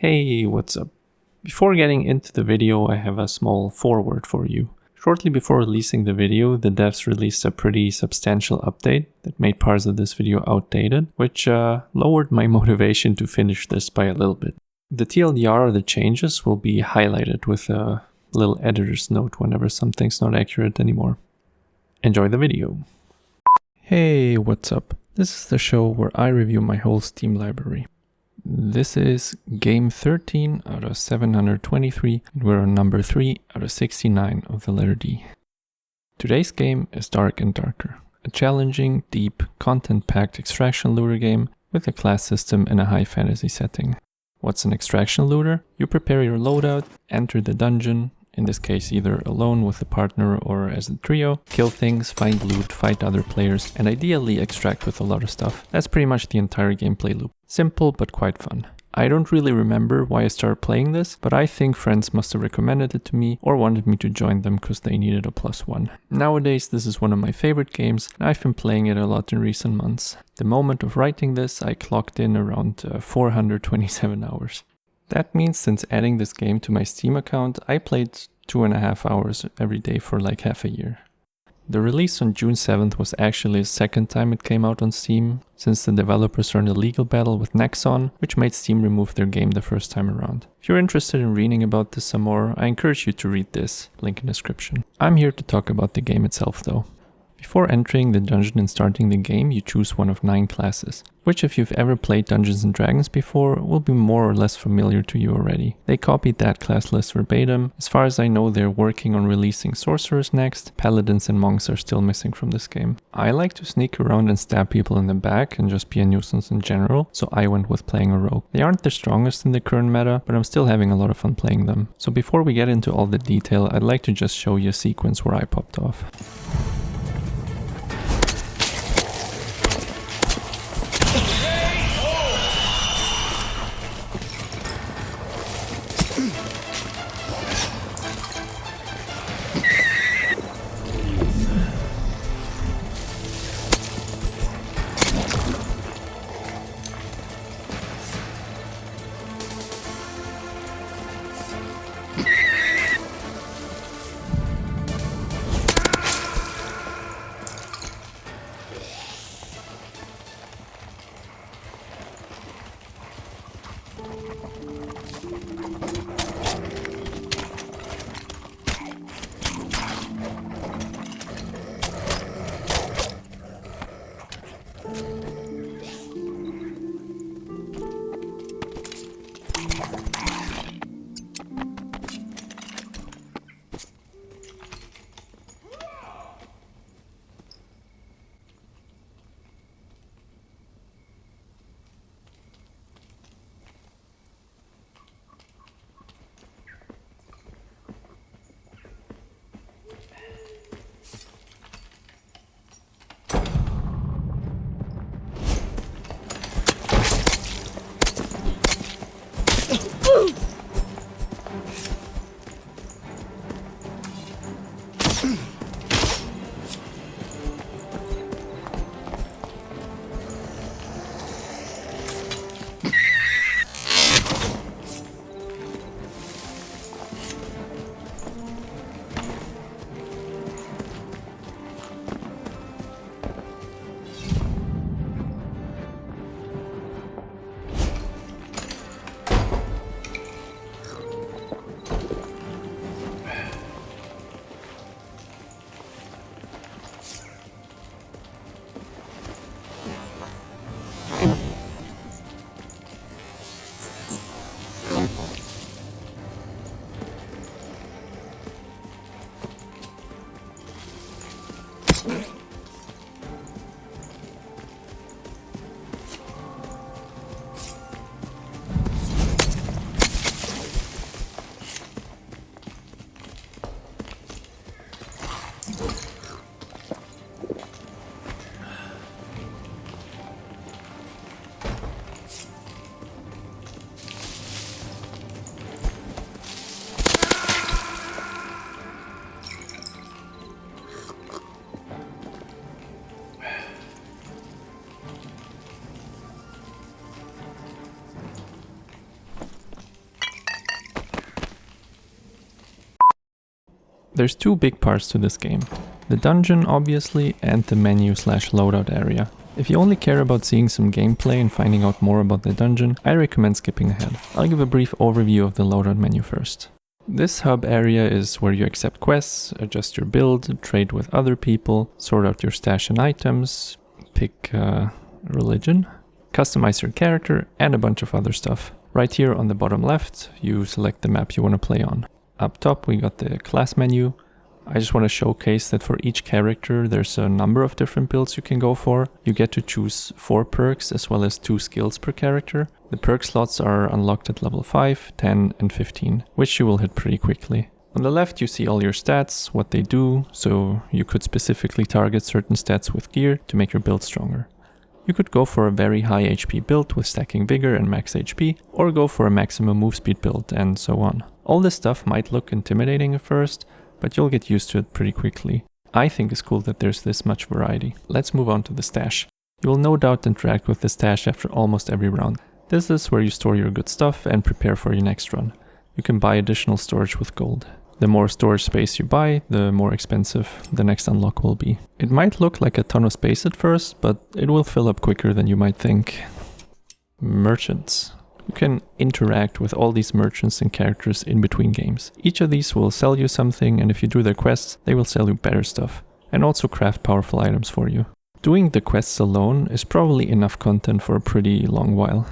Hey, what's up? Before getting into the video, I have a small foreword for you. Shortly before releasing the video, the devs released a pretty substantial update that made parts of this video outdated, which lowered my motivation to finish this by a little bit. The TLDR of the changes will be highlighted with a little editor's note whenever something's not accurate anymore. Enjoy the video. Hey, what's up? This is the show where I review my whole Steam library. This is game 13 out of 723, and we're on number 3 out of 69 of the letter D. Today's game is Dark and Darker, a challenging, deep, content-packed extraction looter game with a class system in a high fantasy setting. What's an extraction looter? You prepare your loadout, enter the dungeon, in this case either alone with a partner or as a trio, kill things, find loot, fight other players, and ideally extract with a lot of stuff. That's pretty much the entire gameplay loop. Simple but quite fun. I don't really remember why I started playing this, but I think friends must have recommended it to me or wanted me to join them because they needed a +1. Nowadays this is one of my favorite games and I've been playing it a lot in recent months. The moment of writing this I clocked in around 427 hours. That means since adding this game to my Steam account, I played 2.5 hours every day for like half a year. The release on June 7th was actually the second time it came out on Steam, since the developers are in a legal battle with Nexon, which made Steam remove their game the first time around. If you're interested in reading about this some more, I encourage you to read this, link in description. I'm here to talk about the game itself though. Before entering the dungeon and starting the game, you choose one of 9 classes, which if you've ever played Dungeons & Dragons before, will be more or less familiar to you already. They copied that class list verbatim. As far as I know, they're working on releasing sorcerers next. Paladins and monks are still missing from this game. I like to sneak around and stab people in the back and just be a nuisance in general, so I went with playing a rogue. They aren't the strongest in the current meta, but I'm still having a lot of fun playing them. So before we get into all the detail, I'd like to just show you a sequence where I popped off. There's two big parts to this game. The dungeon, obviously, and the menu/loadout area. If you only care about seeing some gameplay and finding out more about the dungeon, I recommend skipping ahead. I'll give a brief overview of the loadout menu first. This hub area is where you accept quests, adjust your build, trade with other people, sort out your stash and items, pick religion, customize your character, and a bunch of other stuff. Right here on the bottom left, you select the map you want to play on. Up top we got the class menu. I just want to showcase that for each character there's a number of different builds you can go for. You get to choose 4 perks as well as 2 skills per character. The perk slots are unlocked at level 5, 10 and 15, which you will hit pretty quickly. On the left you see all your stats, what they do, so you could specifically target certain stats with gear to make your build stronger. You could go for a very high HP build with stacking vigor and max HP, or go for a maximum move speed build and so on. All this stuff might look intimidating at first, but you'll get used to it pretty quickly. I think it's cool that there's this much variety. Let's move on to the stash. You will no doubt interact with the stash after almost every round. This is where you store your good stuff and prepare for your next run. You can buy additional storage with gold. The more storage space you buy, the more expensive the next unlock will be. It might look like a ton of space at first, but it will fill up quicker than you might think. Merchants. You can interact with all these merchants and characters in between games. Each of these will sell you something, and if you do their quests, they will sell you better stuff, and also craft powerful items for you. Doing the quests alone is probably enough content for a pretty long while.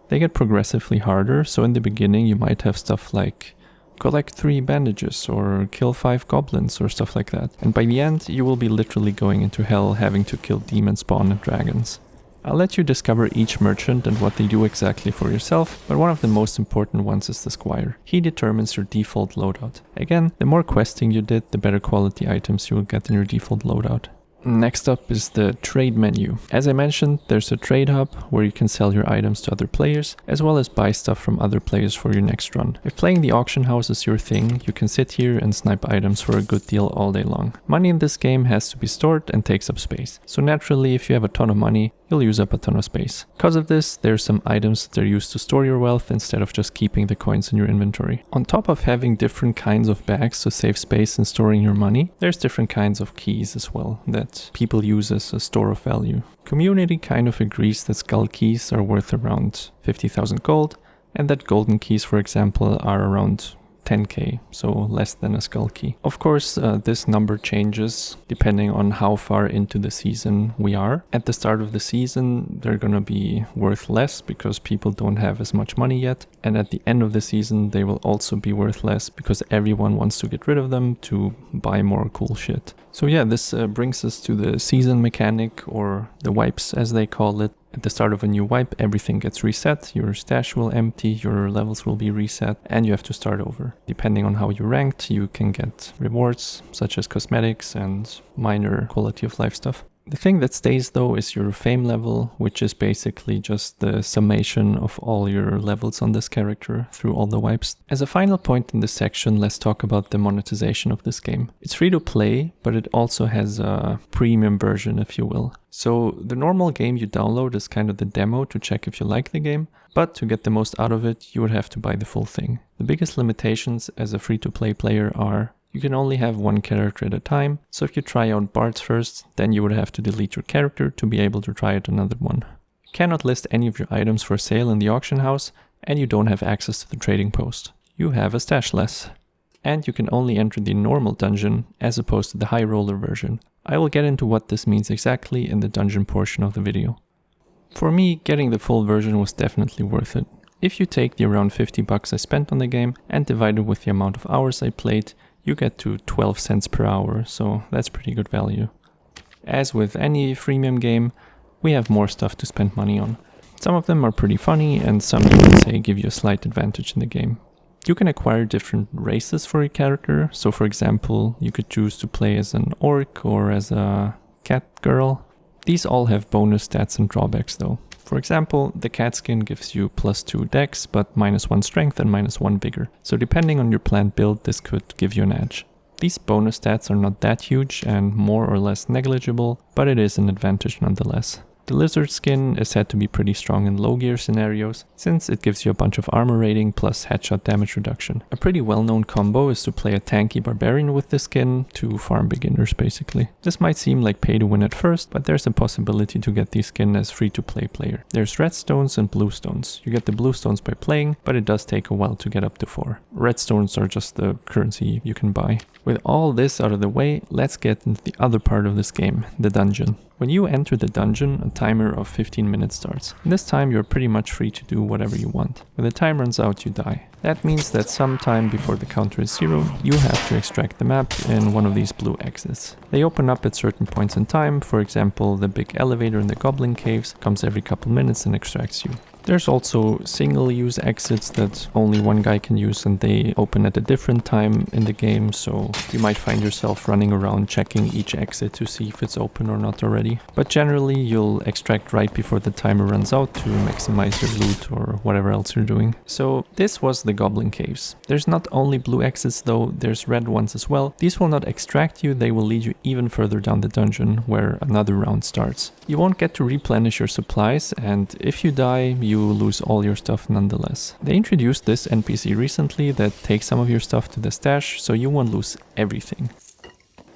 They get progressively harder, so in the beginning you might have stuff like collect 3 bandages or kill 5 goblins or stuff like that. And by the end, you will be literally going into hell having to kill demon spawn and dragons. I'll let you discover each merchant and what they do exactly for yourself, but one of the most important ones is the squire. He determines your default loadout. Again, the more questing you did, the better quality items you will get in your default loadout. Next up is the trade menu. As I mentioned, there's a trade hub where you can sell your items to other players, as well as buy stuff from other players for your next run. If playing the auction house is your thing, you can sit here and snipe items for a good deal all day long. Money in this game has to be stored and takes up space. So naturally, if you have a ton of money, you'll use up a ton of space. Because of this, there's some items that are used to store your wealth instead of just keeping the coins in your inventory. On top of having different kinds of bags to save space and storing your money, there's different kinds of keys as well that people use as a store of value. Community kind of agrees that skull keys are worth around 50,000 gold, and that golden keys, for example, are around 10k, so less than a skull key. Of course, this number changes depending on how far into the season we are. At the start of the season, they're gonna be worth less because people don't have as much money yet. And at the end of the season, they will also be worth less because everyone wants to get rid of them to buy more cool shit. So yeah, this brings us to the season mechanic, or the wipes as they call it. At the start of a new wipe, everything gets reset, your stash will empty, your levels will be reset, and you have to start over. Depending on how you ranked, you can get rewards, such as cosmetics and minor quality of life stuff. The thing that stays though is your fame level, which is basically just the summation of all your levels on this character through all the wipes. As a final point in this section, let's talk about the monetization of this game. It's free to play, but it also has a premium version, if you will. So the normal game you download is kind of the demo to check if you like the game, but to get the most out of it, you would have to buy the full thing. The biggest limitations as a free-to-play player are you can only have one character at a time, so if you try out bards first, then you would have to delete your character to be able to try out another one. You cannot list any of your items for sale in the auction house, and you don't have access to the trading post. You have a stash less. And you can only enter the normal dungeon as opposed to the high roller version. I will get into what this means exactly in the dungeon portion of the video. For me, getting the full version was definitely worth it. If you take the around 50 bucks I spent on the game and divide it with the amount of hours I played, you get to 12 cents per hour, so that's pretty good value. As with any freemium game, we have more stuff to spend money on. Some of them are pretty funny, and some you could say give you a slight advantage in the game. You can acquire different races for your character, so for example, you could choose to play as an orc or as a cat girl. These all have bonus stats and drawbacks though. For example, the cat skin gives you +2 dex, but -1 strength and -1 vigor. So depending on your planned build, this could give you an edge. These bonus stats are not that huge and more or less negligible, but it is an advantage nonetheless. The lizard skin is said to be pretty strong in low gear scenarios, since it gives you a bunch of armor rating plus headshot damage reduction. A pretty well-known combo is to play a tanky barbarian with this skin to farm beginners basically. This might seem like pay to win at first, but there's a possibility to get these skin as free-to-play player. There's red stones and blue stones. You get the blue stones by playing, but it does take a while to get up to 4. Red stones are just the currency you can buy. With all this out of the way, let's get into the other part of this game, the dungeon. When you enter the dungeon, a timer of 15 minutes starts. In this time you're pretty much free to do whatever you want. When the time runs out, you die. That means that sometime before the counter is 0, you have to extract the map in one of these blue exits. They open up at certain points in time. For example, the big elevator in the goblin caves comes every couple minutes and extracts you. There's also single-use exits that only one guy can use, and they open at a different time in the game, so you might find yourself running around checking each exit to see if it's open or not already. But generally you'll extract right before the timer runs out to maximize your loot or whatever else you're doing. So this was the goblin caves. There's not only blue exits though, there's red ones as well. These will not extract you, they will lead you even further down the dungeon where another round starts. You won't get to replenish your supplies, and if you die, you lose all your stuff nonetheless. They introduced this NPC recently that takes some of your stuff to the stash, so you won't lose everything.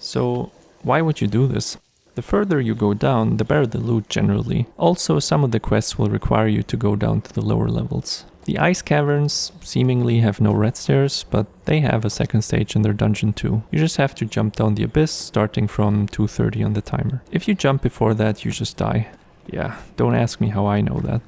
So why would you do this? The further you go down, the better the loot generally. Also, some of the quests will require you to go down to the lower levels. The ice caverns seemingly have no red stairs, but they have a second stage in their dungeon too. You just have to jump down the abyss, starting from 2:30 on the timer. If you jump before that, you just die. Yeah, don't ask me how I know that.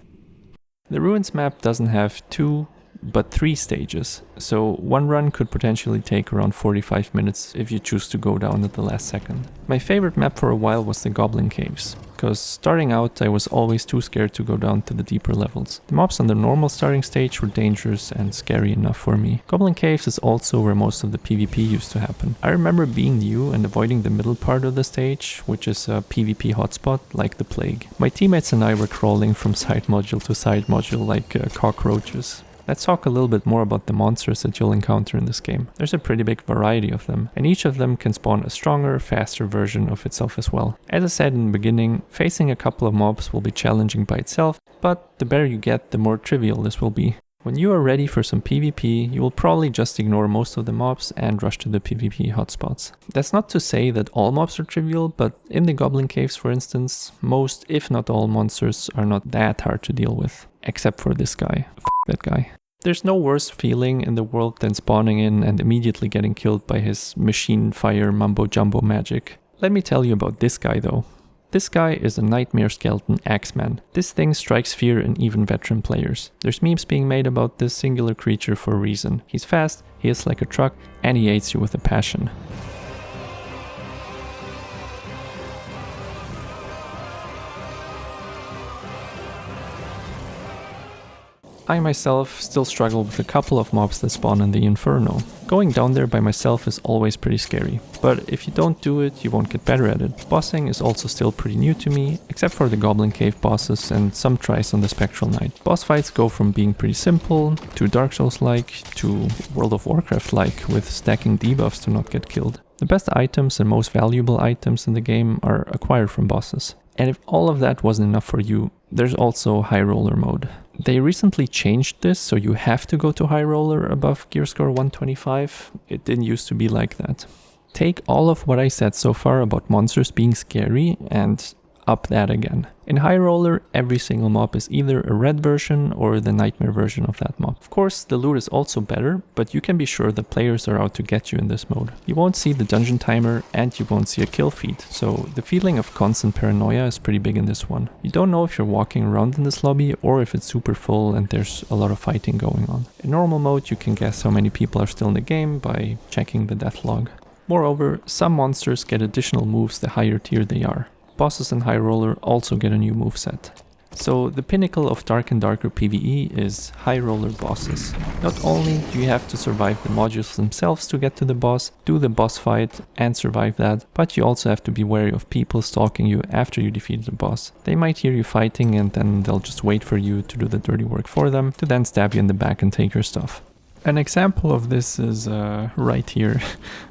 The ruins map doesn't have 2, but 3 stages, so one run could potentially take around 45 minutes if you choose to go down at the last second. My favorite map for a while was the Goblin Caves, because starting out I was always too scared to go down to the deeper levels. The mobs on the normal starting stage were dangerous and scary enough for me. Goblin Caves is also where most of the PvP used to happen. I remember being new and avoiding the middle part of the stage, which is a PvP hotspot like the plague. My teammates and I were crawling from side module to side module like cockroaches. Let's talk a little bit more about the monsters that you'll encounter in this game. There's a pretty big variety of them, and each of them can spawn a stronger, faster version of itself as well. As I said in the beginning, facing a couple of mobs will be challenging by itself, but the better you get, the more trivial this will be. When you are ready for some PvP, you will probably just ignore most of the mobs and rush to the PvP hotspots. That's not to say that all mobs are trivial, but in the Goblin Caves for instance, most if not all monsters are not that hard to deal with. Except for this guy. F that guy. There's no worse feeling in the world than spawning in and immediately getting killed by his machine fire mumbo jumbo magic. Let me tell you about this guy though. This guy is a nightmare skeleton Axeman. This thing strikes fear in even veteran players. There's memes being made about this singular creature for a reason. He's fast, he is like a truck, and he hates you with a passion. I myself still struggle with a couple of mobs that spawn in the Inferno. Going down there by myself is always pretty scary, but if you don't do it, you won't get better at it. Bossing is also still pretty new to me, except for the Goblin Cave bosses and some tries on the Spectral Knight. Boss fights go from being pretty simple, to Dark Souls-like, to World of Warcraft-like, with stacking debuffs to not get killed. The best items and most valuable items in the game are acquired from bosses. And if all of that wasn't enough for you, there's also High Roller mode. They recently changed this, so you have to go to High Roller above gear score 125. It didn't used to be like that. Take all of what I said so far about monsters being scary and up that again. In High Roller, every single mob is either a red version or the nightmare version of that mob. Of course, the loot is also better, but you can be sure that players are out to get you in this mode. You won't see the dungeon timer and you won't see a kill feed, so the feeling of constant paranoia is pretty big in this one. You don't know if you're walking around in this lobby or if it's super full and there's a lot of fighting going on. In normal mode, you can guess how many people are still in the game by checking the death log. Moreover, some monsters get additional moves the higher tier they are. Bosses in High Roller also get a new moveset. So the pinnacle of Dark and Darker PvE is High Roller bosses. Not only do you have to survive the modules themselves to get to the boss, do the boss fight and survive that, but you also have to be wary of people stalking you after you defeat the boss. They might hear you fighting and then they'll just wait for you to do the dirty work for them, to then stab you in the back and take your stuff. An example of this is right here,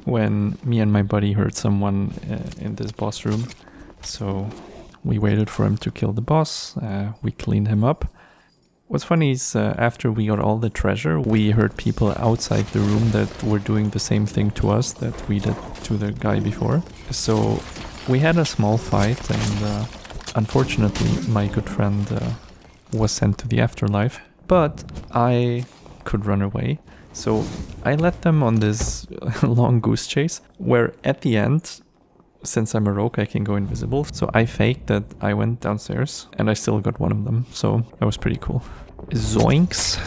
when me and my buddy hurt someone in this boss room. So We waited for him to kill the boss, we cleaned him up. What's funny is after we got all the treasure, we heard people outside the room that were doing the same thing to us that we did to the guy before. So we had a small fight, and unfortunately my good friend was sent to the afterlife, but I could run away. So I led them on this long goose chase, where at the end, since I'm a rogue, I can go invisible. So I faked that I went downstairs and I still got one of them. So that was pretty cool. Zoinks.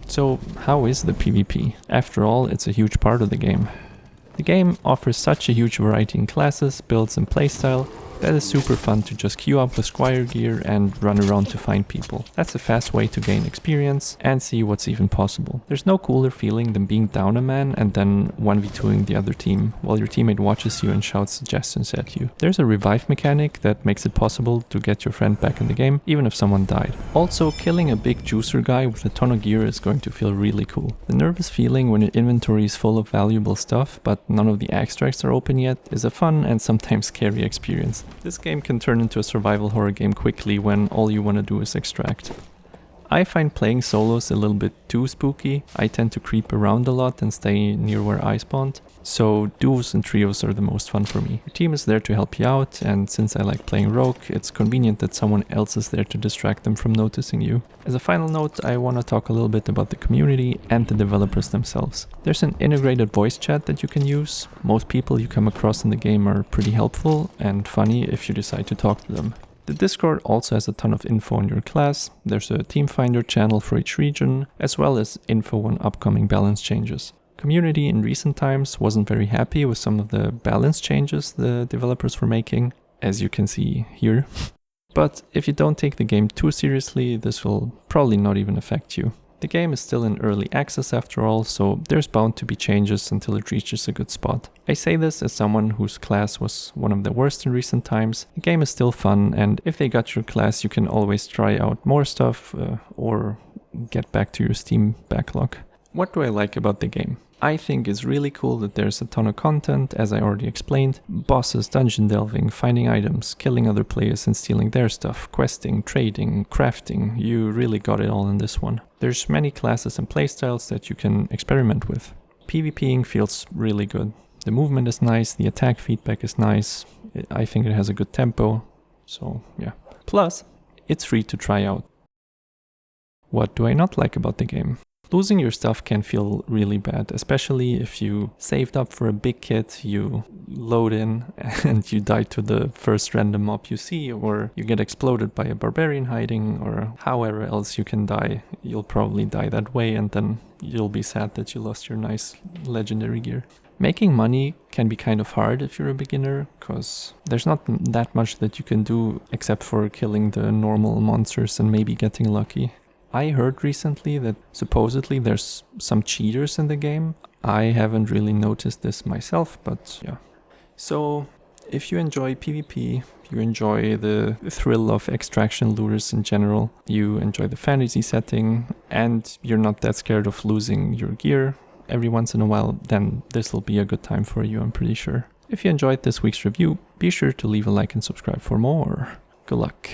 So how is the PvP? After all, it's a huge part of the game. The game offers such a huge variety in classes, builds and playstyle that is super fun to just queue up with squire gear and run around to find people. That's a fast way to gain experience and see what's even possible. There's no cooler feeling than being down a man and then 1v2ing the other team while your teammate watches you and shouts suggestions at you. There's a revive mechanic that makes it possible to get your friend back in the game even if someone died. Also, killing a big juicer guy with a ton of gear is going to feel really cool. The nervous feeling when your inventory is full of valuable stuff but none of the extracts are open yet is a fun and sometimes scary experience. This game can turn into a survival horror game quickly when all you want to do is extract. I find playing solos a little bit too spooky. I tend to creep around a lot and stay near where I spawned, so duos and trios are the most fun for me. Your team is there to help you out, and since I like playing rogue, it's convenient that someone else is there to distract them from noticing you. As a final note, I want to talk a little bit about the community and the developers themselves. There's an integrated voice chat that you can use. Most people you come across in the game are pretty helpful and funny if you decide to talk to them. The Discord also has a ton of info on your class. There's a team finder channel for each region, as well as info on upcoming balance changes. Community in recent times wasn't very happy with some of the balance changes the developers were making, as you can see here. But if you don't take the game too seriously, this will probably not even affect you. The game is still in early access after all, so there's bound to be changes until it reaches a good spot. I say this as someone whose class was one of the worst in recent times. The game is still fun, and if they got your class, you can always try out more stuff or get back to your Steam backlog. What do I like about the game? I think it's really cool that there's a ton of content, as I already explained. Bosses, dungeon delving, finding items, killing other players and stealing their stuff, questing, trading, crafting. You really got it all in this one. There's many classes and playstyles that you can experiment with. PvPing feels really good. The movement is nice, the attack feedback is nice. I think it has a good tempo. So yeah. Plus, it's free to try out. What do I not like about the game? Losing your stuff can feel really bad, especially if you saved up for a big kit, you load in and you die to the first random mob you see, or you get exploded by a barbarian hiding, or however else you can die. You'll probably die that way, and then you'll be sad that you lost your nice legendary gear. Making money can be kind of hard if you're a beginner, because there's not that much that you can do except for killing the normal monsters and maybe getting lucky. I heard recently that supposedly there's some cheaters in the game. I haven't really noticed this myself, but yeah. So if you enjoy PvP, you enjoy the thrill of extraction looters in general, you enjoy the fantasy setting, and you're not that scared of losing your gear every once in a while, then this will be a good time for you, I'm pretty sure. If you enjoyed this week's review, be sure to leave a like and subscribe for more. Good luck.